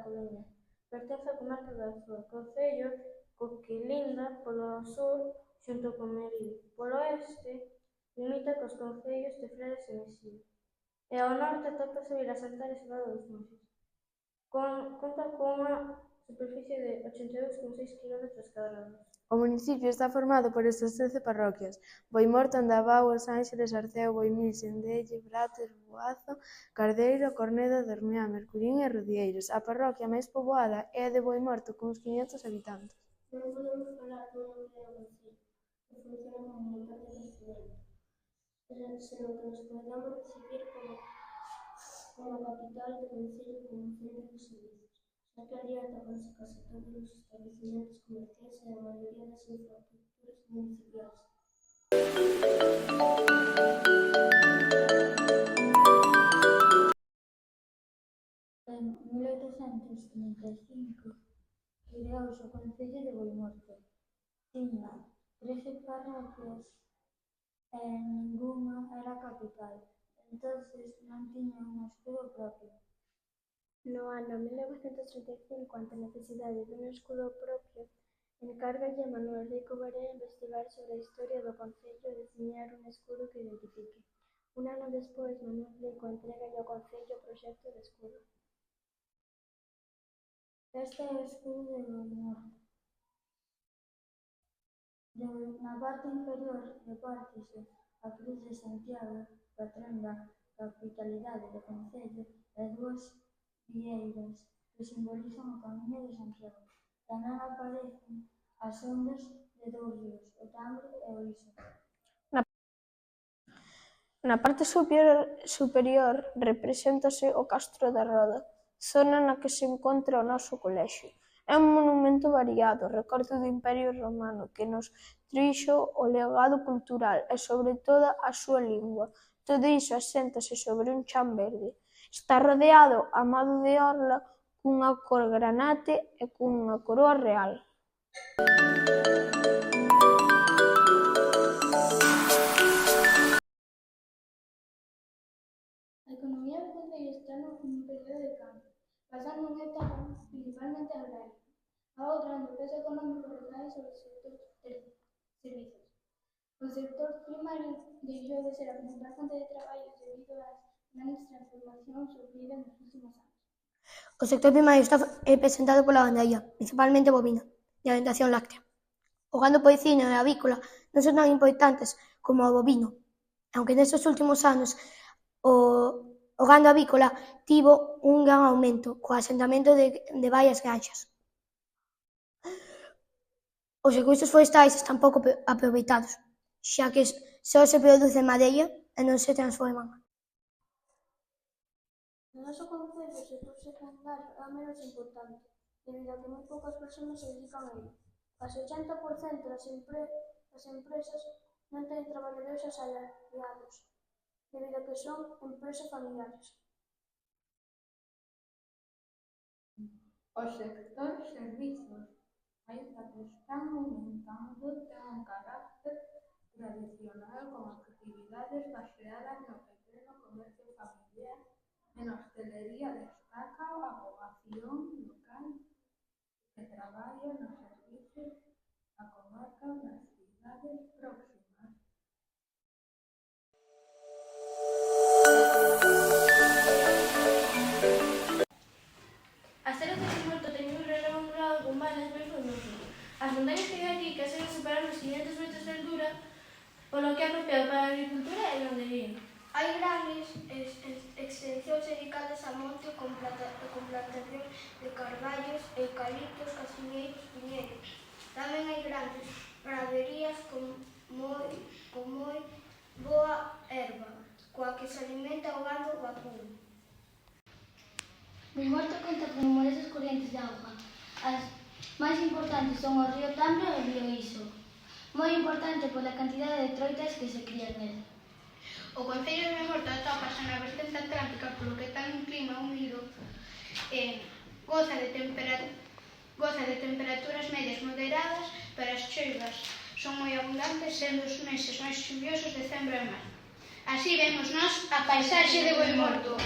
Coruña. Pertence á comarca da Azor, concello co que linda polo sur xunto con Melide. Polo oeste limita cos concellos de Fredes e Meside. E ao norte atópase Vilasantar e Cidade dos Monxes. Conta cunha superficie de 82,6 km². O municipio está formado por estas 13 parroquias: Boimorto, Andabao, Os Ánxeles, Arceo, Boimil, Sendelle, Brates, Boazo, Cardeiro, Corneda, Dormeá, Mercurín e Rodieiros. A parroquia máis poboada é a de Boimorto, cuns 500 habitantes. Non podemos falar dun núcleo concello, que funciona como un motor de crecemento, senón que nos podemos recibir como capital do concello como centro de servizos, xa que ali atópanse case todos os establecementos comerciais e a maioría das infraestructuras municipais. En 1835 creouse o concello de Boimorto. Tiña 13 parroquias e ningunha era capital, entonces non tiña un escudo propio. No ano 1935, ante a necesidade dun escudo propio, encárgalle a Manuel Rico Barea investigar sobre a historia do concello e deseñar un escudo que identifique. Un ano despois, Manuel Rico entrégalle ao concello o proxecto de escudo. Este é o escudo de Boimorto. Na parte inferior repártese a cruz de Santiago, patrón da capitalidade do concello, e dúas vieiras que simbolizan o camiño de Santiago. Tamén aparecen as ondas de dous ríos, o Tambre e o Iso. Na parte superior represéntase o Castro da Roda, zona na que se encontra o noso colexio. É un monumento variado, recordo do Imperio Romano, que nos trixo o legado cultural e, sobre todo, a súa lingua. Todo iso aséntase sobre un chan verde. Está rodeado, amado de orla, cunha cor granate e cunha coroa real. A economía do concello está nun período de cambio, pasando unha etapa principalmente agraria. Ao grande peso económico recae sobre o sector servizos. O sector primario deixou de ser a principal fonte de traballo debido ás grandes transformacións sufridas nos últimos anos. O sector primario está representado pola gandaría, principalmente bovina, de alimentación láctea. O gando porcino e avícola non son tan importantes como o bovino, aunque nestes últimos anos o gando avícola tivo un gran aumento co asentamento de varias granxas. Os recursos forestais están pouco aproveitados, xa que só se produce madeira e non se transforman. No noso concello, o sector secundario é o menos importante, debido a que moi poucas persoas se dedican a ello. Case 80% das empresas non teñen traballadores asalariados, debido a que son empresas familiares. O sector servizos, aínda que están aumentando, ten un carácter tradicional con actividades baseadas no pequeno comercio familiar e na hostalería. Destaca a poboación local que traballa nos servizos da comarca nas cidades próximas. As terras de Boimorto teñen un relevo ondulado con valles moi fermosos. As montañas que hai aquí case superan os 500 metros de altura, polo que é apropiado para a agricultura e gandería. Hai grandes extensións dedicadas a monte con plantación de carballos, eucaliptos, casiñeiros, piñeiros. Tamén hai grandes praderías con moi boa herba, coa que se alimenta o gando vacuno. Boimorto conta con numerosas correntes de auga. As máis importantes son o río Tambre e o río Iso, moi importante pola cantidade de troitas que se crían nel. O concello de Boimorto atópase na vertente atlántica, polo que ten un clima húmido e goza de temperaturas medias moderadas, pero as choivas son moi abundantes, sendo os meses máis chuviosos decembro e marzo. Así vemos nós a paisaxe de Boimorto.